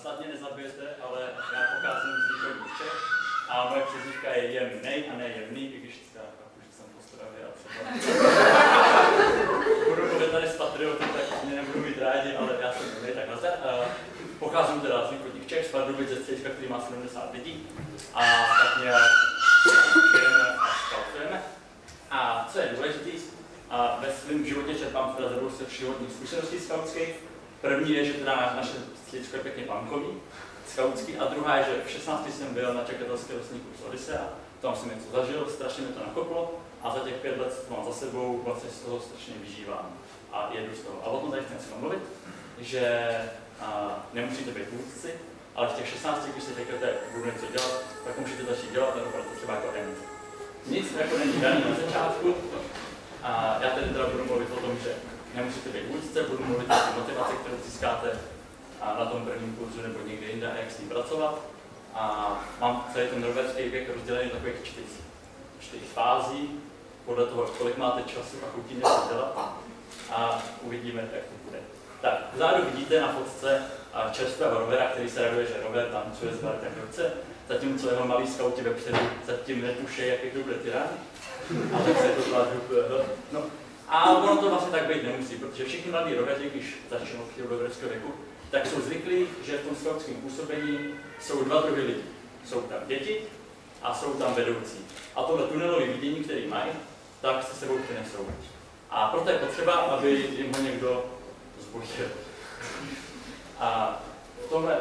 snad mě nezabijete, ale já pocházím z východních Čech a moje přezdívka je Jemnej a ne Jemný, i když já chápu, že jsem v Ostravě a třeba budu mluvit tady s patrioty, tak mě nebudou mít rádi, ale já jsem Jemnej, tak nazdar. Pocházím teda z východních Čech, z Pardubic ze střediska, který má 70 lidí a tak nějak žijeme a skautujeme. A co je důležité, ve svém životě čerpám teda ze dvou životních zkušeností skautských. První je, že teda naše středisko je pěkně punkový, skautský, a druhá je, že v 16 jsem byl na čekatelském ročníku kurzu Odyssea, tam jsem něco zažil, strašně mi to nakoplo a za těch 5 let mám za sebou, vlastně z toho strašně vyžívám a jedu z toho. A o tom tady chci mluvit, že nemusíte být vůdci, ale v těch 16, když si řeknete, budu něco dělat, tak můžete začít dělat, nebo to třeba jako end. Nic jako není daný na začátku. A já tedy teda budu mluvit o tom, že nemusíte být vůdce, budu mluvit o motivaci, kterou získáte na tom prvním kurzu nebo někde jinde a jak s tím pracovat. A mám celý ten roverský věk rozdělený do takových 4 fází, podle toho, kolik máte času a chutí něco dělat. A uvidíme, jak to bude. Tak, vzadu vidíte na fotce čerstvého rovera, který se raduje, že rover tancuje s Bartem v ruce, zatímco jeho malí skauti vepředu zatím netušejí, jaký to bude tyran. A tak se to tváří no. A ono to vlastně tak být nemusí, protože všichni mladí roveři, když začnou v roverského věku, tak jsou zvyklí, že v tom skautském působení jsou 2 druhy lidí. Jsou tam děti a jsou tam vedoucí. A tohle tunelové vidění, který mají, tak se sebou přinesou. A proto je potřeba, aby jim ho někdo zbudil. A v tomhle,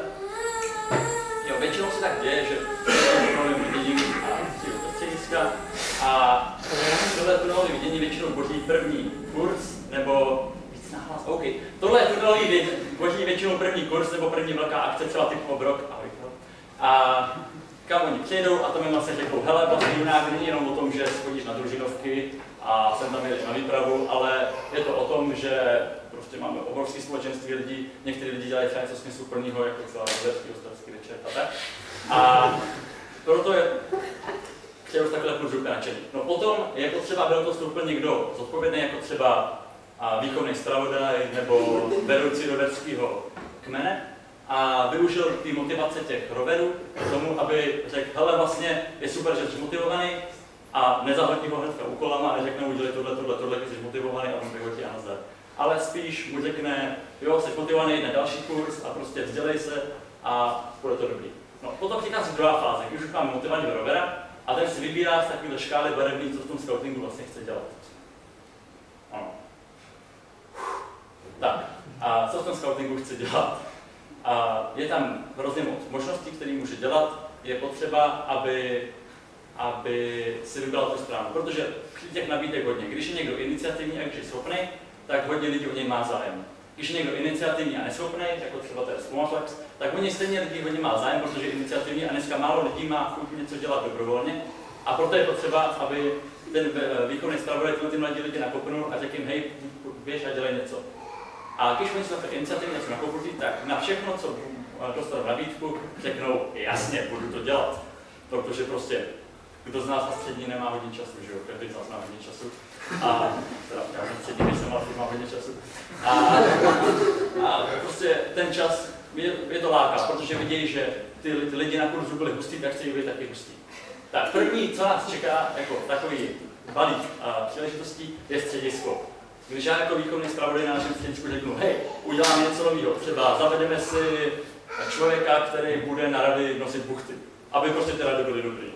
jo, většinou se tak děje, že tunelové vidění a střediska a tohle tunelové vidění většinou bodí první kurz, nebo víc nahlas, OK. Tohle tunelové bodí většinou první kurz, nebo první velká akce, třeba typ obrok, ahoj. A kam oni přijedou a tam jim vlastně řeknou, hele, vlastně jinak není jenom o tom, že schodíš na družinovky a jsem tam jeli na výpravu, ale je to o tom, že prostě máme obrovské společenství lidí, někteří lidi dělají třeba něco smysluplného, jako třeba roverský ostravský večer a tak. A proto je už takhle kurzu nadšený. No potom je potřeba, aby to vstoupil někdo zodpovědný, jako třeba výkonný zpravodaj nebo vedoucí roverského kmene a využil ty motivace těch roverů k tomu, aby řekl, hele, vlastně je super, že jsi motivovaný a nezahodí ho hnedka úkolama a neřekne mu, udělej tohle, když jsi motivovaný a on vyhodí a nazdar. Ale spíš mu řekne, jo, jsi motivovaný na další kurz a prostě vzdělej se a bude to dobrý. No, potom přichází druhá fáze, když už máme motivovaného rovera, a ten si vybírá z takovéhle škály barevný, co v tom scoutingu vlastně chce dělat. Ano. Tak, a co v tom scoutingu chce dělat? A je tam hrozně moc možností, které může dělat. Je potřeba, aby si vybral tu stranu, protože těch nabídek hodně. Když je někdo iniciativní a když je schopný, tak hodně lidí o něj má zájem. Když je někdo iniciativní a neschopný, jako třeba ten Spomaflex, tak o něj stejně lidí hodně má zájem, protože je iniciativní a dneska málo lidí má chuť něco dělat dobrovolně. A proto je potřeba, aby ten výkonný zpravodaj ty mladí lidi nakopnul a řekl jim, hej, běž a dělej něco. A když oni se na iniciativně něco nakopnutí, tak na všechno, co dostanou nabídku, řeknou, jasně, budu to dělat. Protože prostě, kdo z nás na střední nemá hodně času, že jo? Každý z nás má hodně času. A teda já na střední nejsem, ale mám hodně času. A prostě ten čas je to láká, protože vidí, že ty lidi na kurzu byli hustí, tak chtějí být taky hustí. Tak první, co nás čeká jako takový balík příležitostí, je středisko. Když já jako výkonný zpravodaj na našem středisku řeknu, hej, uděláme něco nového, třeba zavedeme si člověka, který bude na rady nosit buchty, aby prostě ty rady byly dobrý.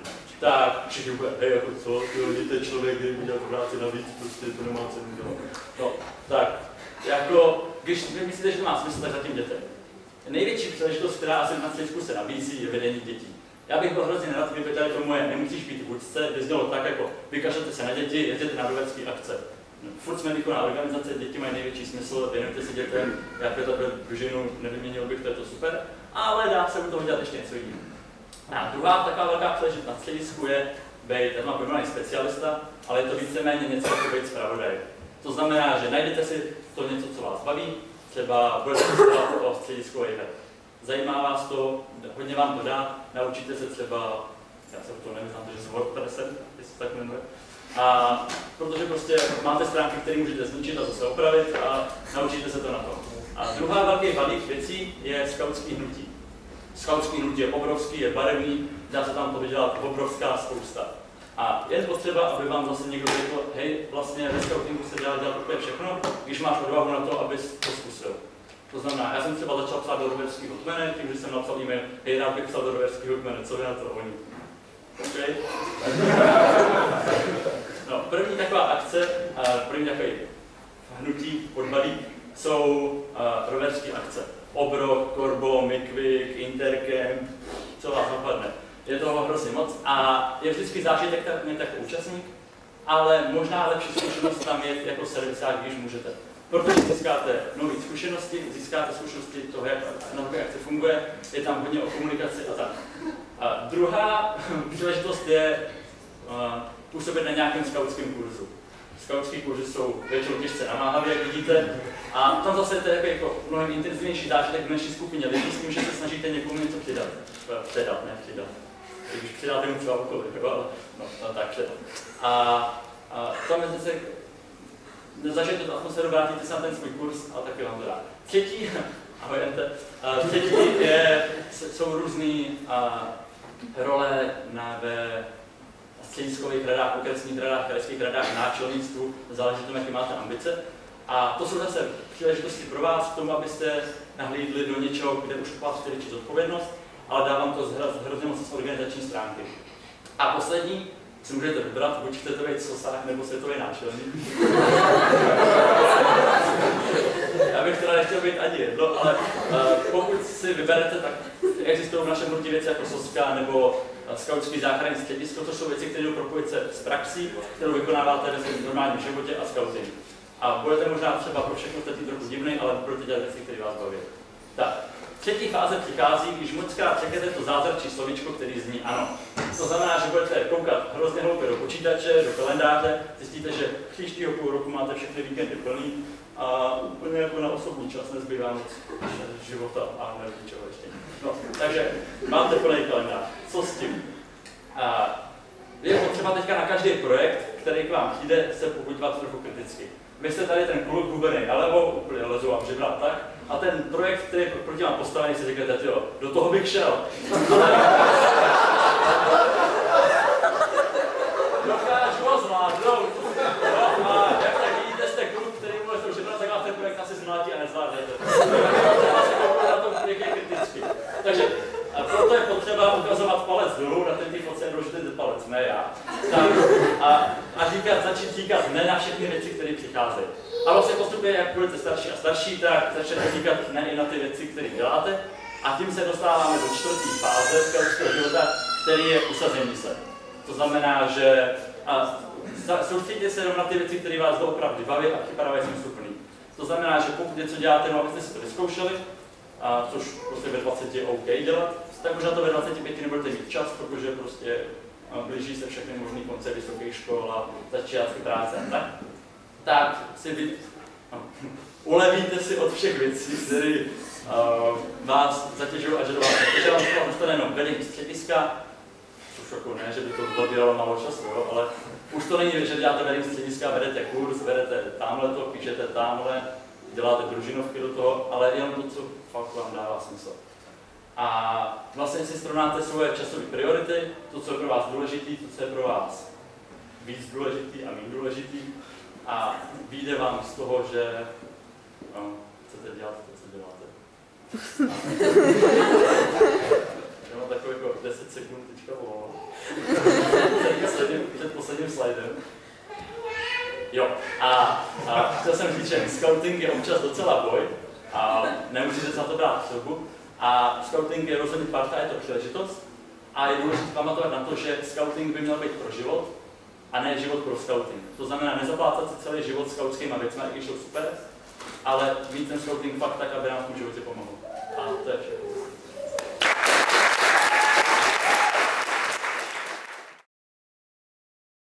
Tak všichni úplně, hej, jako co, ten člověk, který udělal práci navíc, prostě to nemá cenu dělat. No, tak, jako, když vy myslíte, že to má smysl, tak zatím jděte. Největší příležitost, která asi na středisku se nabízí, je vedení dětí. Já bych byl hrozně nerad, kdyby tady to moje nemusíš být vůdce, by znělo tak jako vykašlete se na děti, jeděte na roverské akce. Furt jsme výkonná organizace, děti mají největší smysl, věnujte si dětem, já takhle družinu nevyměnil bych, to je to super, ale dá se u toho dělat ještě něco jiného. A druhá taková velká příležitost na středisku je být, já mám pojmenovaný specialista, ale je to víceméně něco jako být zpravodaj. To znamená, že najdete si to něco, co vás baví, třeba budete dělat o středisku web. Zajímá vás to, hodně vám to dá, naučíte se třeba, já se to nevyznám, že s WordPressem, jestli tak jmenuje. A protože prostě máte stránky, které můžete zničit a zase opravit a naučíte se to na to. A druhá velký balík věcí je skautský hnutí. Skautský hnutí je obrovský, je barevný, dá se tam to vydělat obrovská spousta. A je potřeba, aby vám zase někdo řekl, hej, vlastně ve skautingu se dá dělat úplně všechno, když máš odvahu na to, abys to zkusil. To znamená, já jsem třeba začal psát do roverského kmene, tím, že jsem napsal e-mail, hej, rád bych psal do roverského kmene, co vy na to oni? Okay. No, první taková akce, první takový hnutí pod balík jsou roverské akce. Obrok, Korbo, Mikvik, Intercamp, co vás napadne. Je toho hrozně moc a je vždycky zážitek mít jako účastník, ale možná lepší zkušenost tam je jako servisák, když můžete. Protože získáte nové zkušenosti, získáte zkušenosti toho, jak na akce funguje, je tam hodně o komunikaci a tak. A druhá příležitost je působit na nějakém skautském kurzu. Skautský kurzy jsou většinou těžce namáhavé, jak vidíte, a tam zase je to jako mnohem intenzivnější zážitek v naší skupině lidí s tím, že se snažíte někomu něco přidat. Přidat. Když přidáte mu třeba okolí, ale no, tak předat. A tam je zase, zažijete tu atmosféru, vrátíte se na ten svůj kurz a taky vám to dá. Třetí, ahoj Ente, jsou různé role ve střediskových radách, okresních radách, krajských radách, náčelnictvu, záleží tom, jaké máte ambice. A to jsou zase příležitosti pro vás k tomu, abyste nahlídli do něčeho, kde už vás chce větší zodpovědnost, ale dávám to hrozně moc z organizační stránky. A poslední, si můžete vybrat, buď chcete být sosák nebo světový náčelník. Já bych teda nechtěl být ani jedno, ale pokud si vyberete, tak existují v našem hnutí věci jako soska nebo skautský záchranný středisko, to jsou věci, které propojit se s praxí, kterou vykonáváte ve svém normálním životě a skauting. A budete možná třeba pro všechno teď trochu divný, ale budete dělat věci, které vás baví. Tak, třetí fáze přichází, když mockrát řeknete to zázračí slovíčko, který zní ano. To znamená, že budete koukat hrozně hloupě do počítače, do kalendáře, zjistíte, že příštího půl roku máte všechny víkendy plný a úplně jako na osobní čas nezbývá moc života a nevím čeho ještě. No, takže máte plný kalendář. Co s tím? Je potřeba teďka na každý projekt, který k vám přijde, se podívat trochu kriticky. Vy jste tady ten kluk hubený nalevo, úplně lezu vám žebra, tak? A ten projekt, který je proti vám postavený, si říkáte, jo, do toho bych šel. Dokážu ho zvládnout. No, a jak tak vidíte, jste kluk, který mu lezu žebra, tak vás ten projekt asi zmlátí a nezvládnete. Na tom pěkně kriticky. Takže a proto je potřeba ukazovat palec dolů, na ten fotce je důležitý palec, ne já. Tak, a začít říkat ne na všechny věci, které přicházejí. A vlastně postupně, jak budete starší a starší, tak začnete říkat ne i na ty věci, které děláte. A tím se dostáváme do čtvrté fáze skautského života, který je usazení se. To znamená, že soustředíte se jenom na ty věci, které vás doopravdy baví a připadají smysluplný. To znamená, že pokud něco děláte, no abyste si to vyzkoušeli, což prostě ve 20 je OK dělat, tak už na to ve 25 nebudete mít čas, protože prostě blíží se všechny možný konce vysokých škol a začátky práce a tak si ulevíte si od všech věcí, které vás zatěžují a že do vás zatěžují, vám to dostane jenom vedení střediska, což jako ne, že by to zabíralo málo času, jo, ale už to není, že děláte vedení střediska, vedete kurz, vedete tamhle to, píšete tamhle, děláte družinovky do toho, ale jenom to, co fakt vám dává smysl. A vlastně si srovnáte svoje časové priority, to, co je pro vás důležitý, to, co je pro vás víc důležitý a méně důležitý. A vyjde vám z toho, že chcete dělat to, co děláte. Já mám takový jako 10 sekund teďka volno. Před posledním slajdem. Jo, a chtěl jsem říct, že scouting je občas docela boj a nemusíte se na to brát v sobu. A scouting je rozhodně parta, je to příležitost a je důležité pamatovat na to, že scouting by měl být pro život a ne život pro scouting. To znamená nezaplácat si celý život skautskýma věcmi, když jsou super, ale mít ten scouting fakt tak, aby nám v tom životě pomohl. A to je všechno.